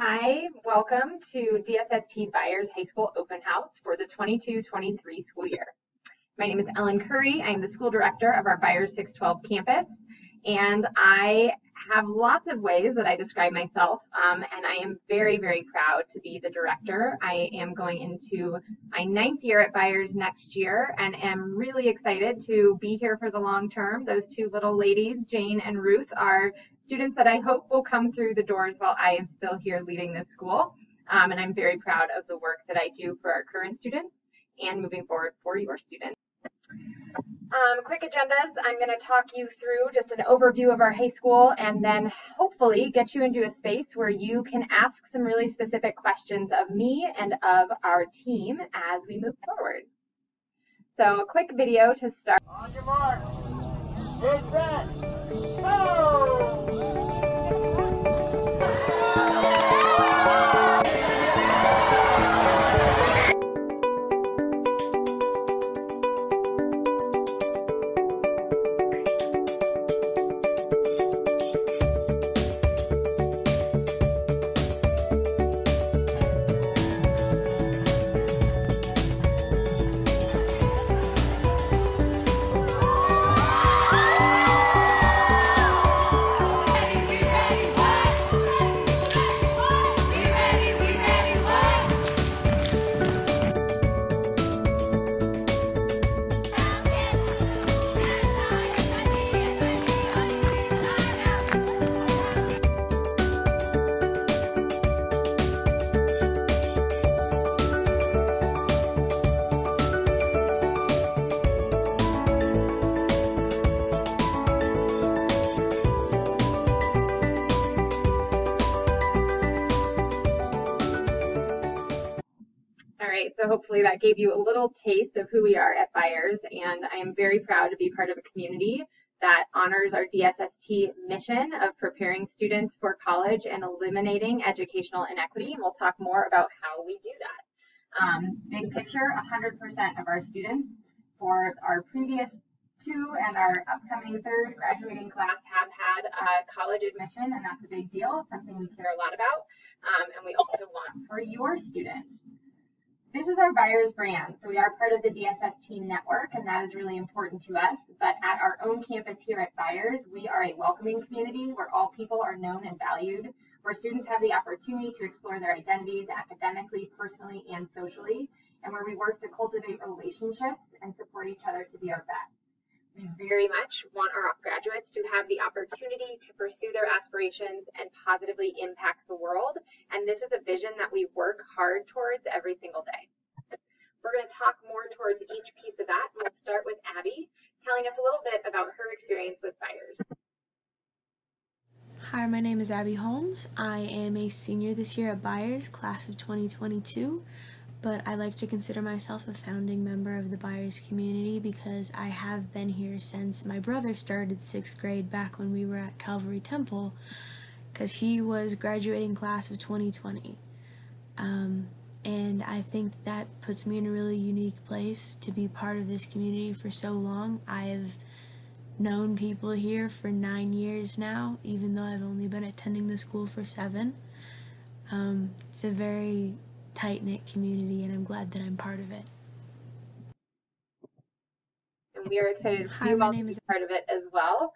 Hi, welcome to DSST Byers High School Open House for the 22-23 school year. My name is Ellen Curry. I am the school director of our Byers 612 campus, and I have lots of ways that I describe myself, and I am very, very proud to be the director. I am going into my 9th year at Byers next year and am really excited to be here for the long term. Those two little ladies, Jane and Ruth, are students that I hope will come through the doors while I am still here leading this school, and I'm very proud of the work that I do for our current students and moving forward for your students. Quick agendas. I'm going to talk you through just an overview of our high school and then hopefully get you into a space where you can ask some really specific questions of me and of our team as we move forward. So a quick video to start. On your mark, get set, go! So hopefully that gave you a little taste of who we are at Byers, and I am very proud to be part of a community that honors our DSST mission of preparing students for college and eliminating educational inequity, and we'll talk more about how we do that. Big picture, 100% of our students for our previous 2 and our upcoming 3rd graduating class have had college admission, and that's a big deal, something we care a lot about, and we also want for your students. This is our Byers brand, so we are part of the DSST network, and that is really important to us. But at our own campus here at Byers, we are a welcoming community where all people are known and valued, where students have the opportunity to explore their identities academically, personally, and socially, and where we work to cultivate relationships and support each other to be our best. We very much want our graduates to have the opportunity to pursue their aspirations and positively impact the world, and this is a vision that we work hard towards every single day. We're going to talk more towards each piece of that, and we'll start with Abby telling us a little bit about her experience with Byers. Hi, my name is Abby Holmes. I am a senior this year at Byers, class of 2022. But I like to consider myself a founding member of the Byers community because I have been here since my brother started 6th grade back when we were at Calvary Temple, because he was graduating class of 2020. And I think that puts me in a really unique place to be part of this community for so long. I've known people here for 9 years now, even though I've only been attending the school for 7. It's a very tight-knit community, and I'm glad that I'm part of it. And we are excited for you all to be part of it as well.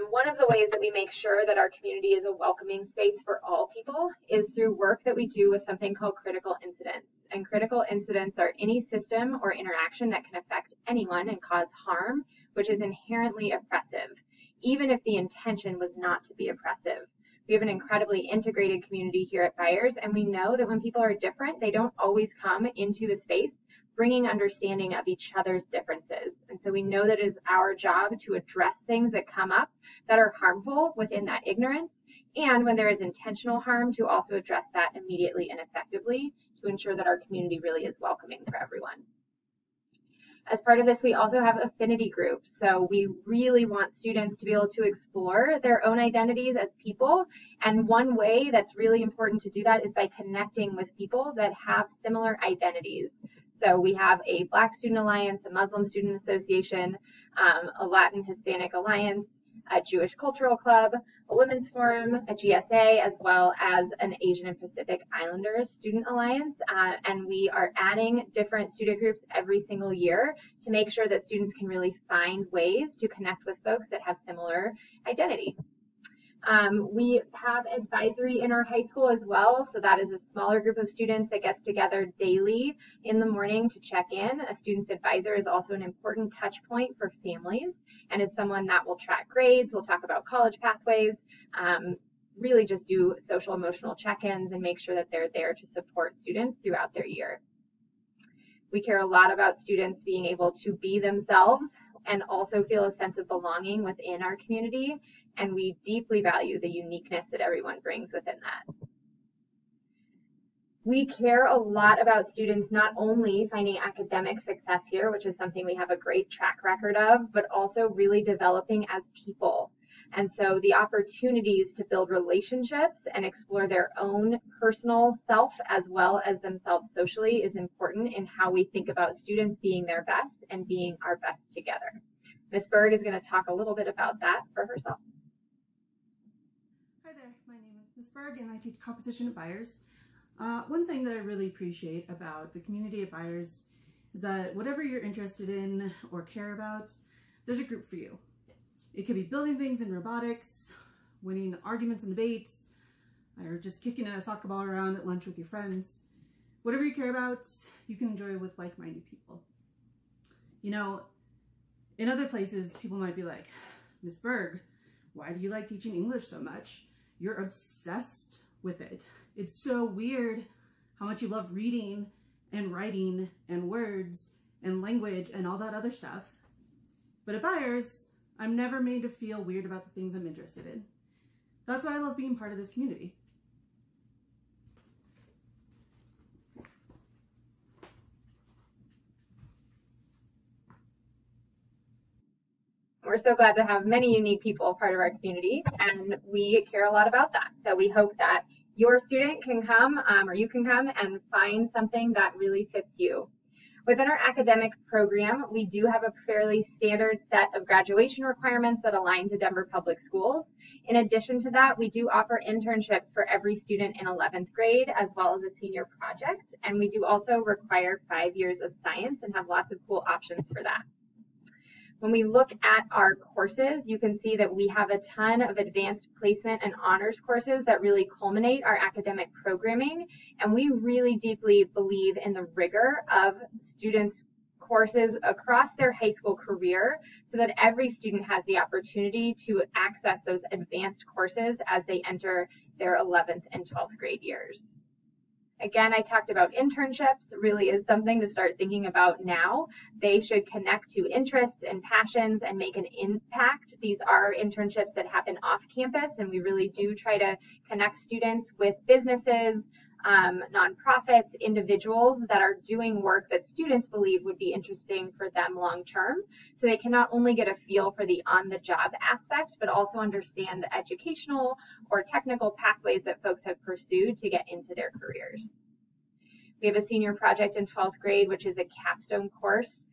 One of the ways that we make sure that our community is a welcoming space for all people is through work that we do with something called critical incidents. And critical incidents are any system or interaction that can affect anyone and cause harm, which is inherently oppressive, even if the intention was not to be oppressive. We have an incredibly integrated community here at Byers, and we know that when people are different, they don't always come into the space bringing understanding of each other's differences. And so we know that it is our job to address things that come up that are harmful within that ignorance, and when there is intentional harm, to also address that immediately and effectively to ensure that our community really is welcoming for everyone. As part of this, we also have affinity groups. So we really want students to be able to explore their own identities as people. And one way that's really important to do that is by connecting with people that have similar identities. So we have a Black Student Alliance, a Muslim Student Association, a Latin Hispanic Alliance, a Jewish Cultural Club, a women's forum, a GSA, as well as an Asian and Pacific Islanders Student Alliance. And we are adding different student groups every single year to make sure that students can really find ways to connect with folks that have similar identity. We have advisory in our high school as well, so that is a smaller group of students that gets together daily in the morning to check in. A student's advisor is also an important touch point for families and is someone that will track grades, will talk about college pathways, really just do social emotional check-ins and make sure that they're there to support students throughout their year. We care a lot about students being able to be themselves and also feel a sense of belonging within our community, and we deeply value the uniqueness that everyone brings within that. We care a lot about students not only finding academic success here, which is something we have a great track record of, but also really developing as people. And so the opportunities to build relationships and explore their own personal self as well as themselves socially is important in how we think about students being their best and being our best together. Ms. Berg is going to talk a little bit about that for herself. Hi there, my name is Ms. Berg and I teach composition at Byers. One thing that I really appreciate about the community at Byers is that whatever you're interested in or care about, there's a group for you. It could be building things in robotics, winning arguments and debates, or just kicking a soccer ball around at lunch with your friends. Whatever you care about, you can enjoy with like-minded people. You know, in other places, people might be like, Ms. Berg, why do you like teaching English so much? You're obsessed with it. It's so weird how much you love reading and writing and words and language and all that other stuff. But at Byers, I'm never made to feel weird about the things I'm interested in. That's why I love being part of this community. We're so glad to have many unique people part of our community, and we care a lot about that. So we hope that your student can come, or you can come and find something that really fits you. Within our academic program, we do have a fairly standard set of graduation requirements that align to Denver Public Schools. In addition to that, we do offer internships for every student in 11th grade as well as a senior project, and we do also require 5 years of science and have lots of cool options for that. When we look at our courses, you can see that we have a ton of advanced placement and honors courses that really culminate our academic programming, and we really deeply believe in the rigor of students' courses across their high school career so that every student has the opportunity to access those advanced courses as they enter their 11th and 12th grade years. Again, I talked about internships really is something to start thinking about now. They should connect to interests and passions and make an impact. These are internships that happen off campus, and we really do try to connect students with businesses, nonprofits, individuals that are doing work that students believe would be interesting for them long term. So they can not only get a feel for the on-the-job aspect, but also understand the educational or technical pathways that folks have pursued to get into their careers. We have a senior project in 12th grade, which is a capstone course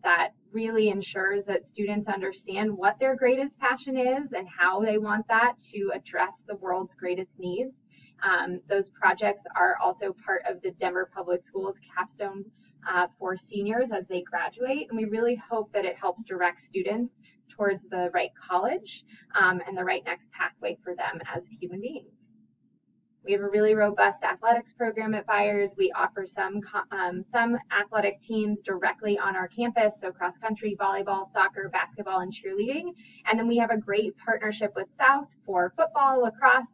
that really ensures that students understand what their greatest passion is and how they want that to address the world's greatest needs. Those projects are also part of the Denver Public Schools capstone for seniors as they graduate, and we really hope that it helps direct students towards the right college and the right next pathway for them as human beings. We have a really robust athletics program at Byers. We offer some athletic teams directly on our campus, so cross country, volleyball, soccer, basketball, and cheerleading. And then we have a great partnership with South for football, lacrosse.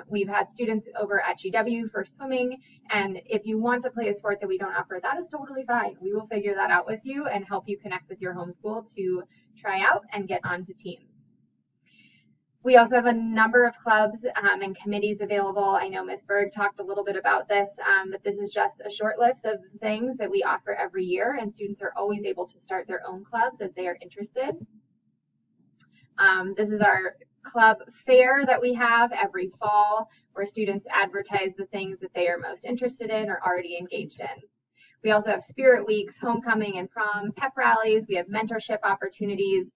We've had students over at GW for swimming, and if you want to play a sport that we don't offer, that is totally fine. We will figure that out with you and help you connect with your homeschool to try out and get onto teams. We also have a number of clubs and committees available. I know Ms. Berg talked a little bit about this, but this is just a short list of things that we offer every year, and students are always able to start their own clubs as they are interested. This is our club fair that we have every fall, where students advertise the things that they are most interested in or already engaged in. We also have spirit weeks, homecoming and prom, pep rallies. We have mentorship opportunities,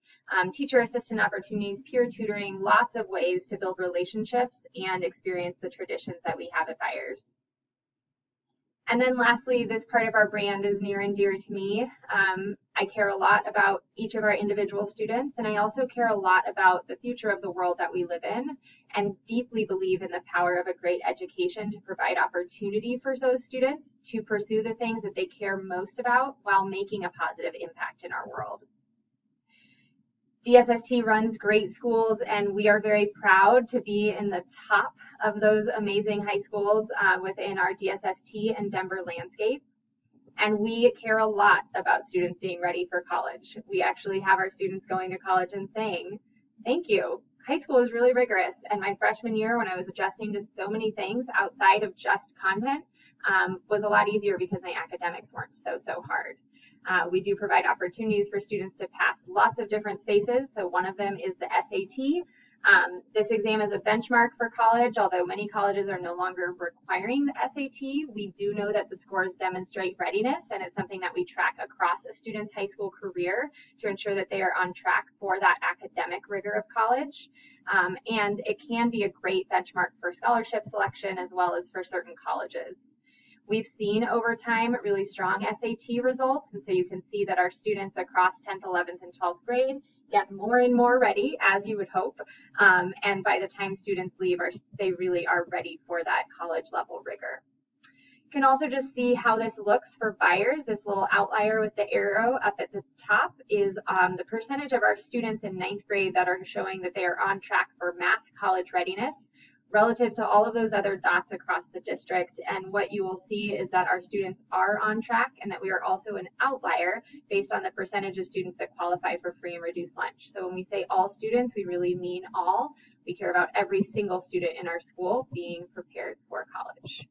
teacher assistant opportunities, peer tutoring, lots of ways to build relationships and experience the traditions that we have at Byers. And then lastly, this part of our brand is near and dear to me. I care a lot about each of our individual students, and I also care a lot about the future of the world that we live in, and deeply believe in the power of a great education to provide opportunity for those students to pursue the things that they care most about while making a positive impact in our world. DSST runs great schools, and we are very proud to be in the top of those amazing high schools within our DSST and Denver landscape. And we care a lot about students being ready for college. We actually have our students going to college and saying, thank you. High school is really rigorous, and my freshman year, when I was adjusting to so many things outside of just content, was a lot easier because my academics weren't so hard. We do provide opportunities for students to pass lots of different spaces. So one of them is the SAT. This exam is a benchmark for college, although many colleges are no longer requiring the SAT. We do know that the scores demonstrate readiness, and it's something that we track across a student's high school career to ensure that they are on track for that academic rigor of college. And it can be a great benchmark for scholarship selection as well as for certain colleges. We've seen over time really strong SAT results, and so you can see that our students across 10th, 11th, and 12th grade get more and more ready, as you would hope, and by the time students leave, they really are ready for that college level rigor. You can also just see how this looks for Byers. This little outlier with the arrow up at the top is the percentage of our students in 9th grade that are showing that they are on track for math college readiness, relative to all of those other dots across the district. And what you will see is that our students are on track, and that we are also an outlier based on the percentage of students that qualify for free and reduced lunch. So when we say all students, we really mean all. We care about every single student in our school being prepared for college.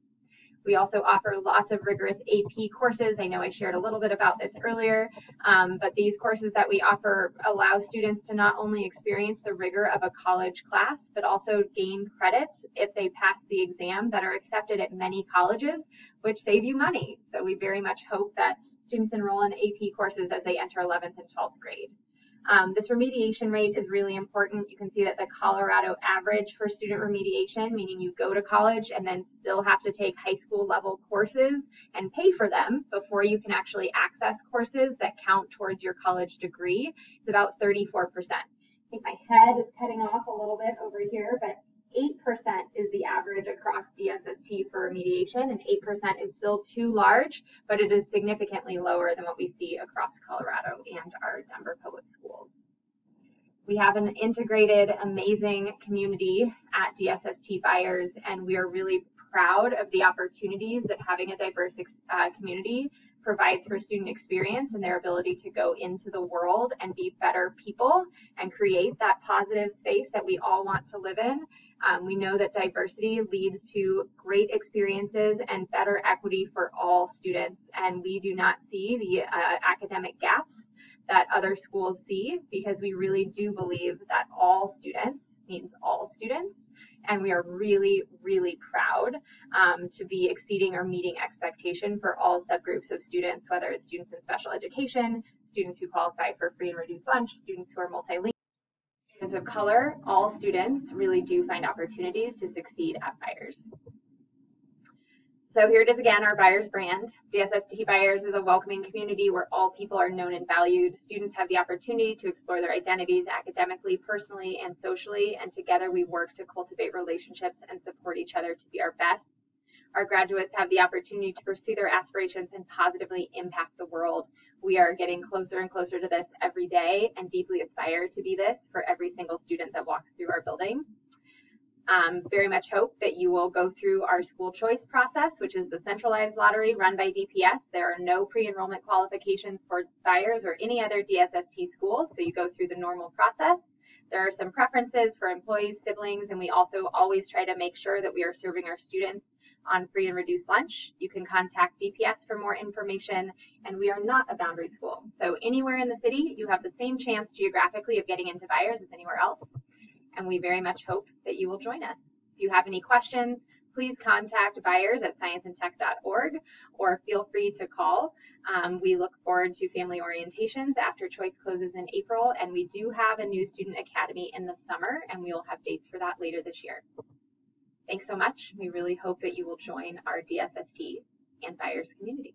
We also offer lots of rigorous AP courses. I know I shared a little bit about this earlier, but these courses that we offer allow students to not only experience the rigor of a college class, but also gain credits if they pass the exam that are accepted at many colleges, which save you money. So we very much hope that students enroll in AP courses as they enter 11th and 12th grade. This remediation rate is really important. You can see that the Colorado average for student remediation, meaning you go to college and then still have to take high school level courses and pay for them before you can actually access courses that count towards your college degree, is about 34%. I think my head is cutting off a little bit over here, but 8% is the average across DSST for remediation, and 8% is still too large, but it is significantly lower than what we see across Colorado and our Denver public schools. We have an integrated, amazing community at DSST Byers, and we are really proud of the opportunities that having a diverse community provides for student experience and their ability to go into the world and be better people and create that positive space that we all want to live in. We know that diversity leads to great experiences and better equity for all students, and we do not see the academic gaps that other schools see, because we really do believe that all students means all students, and we are really, really proud to be exceeding or meeting expectation for all subgroups of students, whether it's students in special education, students who qualify for free and reduced lunch, students who are multilingual, students of color. All students really do find opportunities to succeed at Byers. So here it is again, our Byers brand. DSST Byers is a welcoming community where all people are known and valued. Students have the opportunity to explore their identities academically, personally, and socially, and together we work to cultivate relationships and support each other to be our best. Our graduates have the opportunity to pursue their aspirations and positively impact the world. We are getting closer and closer to this every day and deeply aspire to be this for every single student that walks through our building. Very much hope that you will go through our school choice process, which is the centralized lottery run by DPS. There are no pre-enrollment qualifications for Byers or any other DSST school, so you go through the normal process. There are some preferences for employees, siblings, and we also always try to make sure that we are serving our students on free and reduced lunch. You can contact DPS for more information, and we are not a boundary school. So anywhere in the city, you have the same chance geographically of getting into Byers as anywhere else, and we very much hope that you will join us. If you have any questions, please contact Byers at scienceandtech.org or feel free to call. We look forward to family orientations after choice closes in April, and we do have a new student academy in the summer, and we will have dates for that later this year. Thanks so much. We really hope that you will join our DSST and Byers community.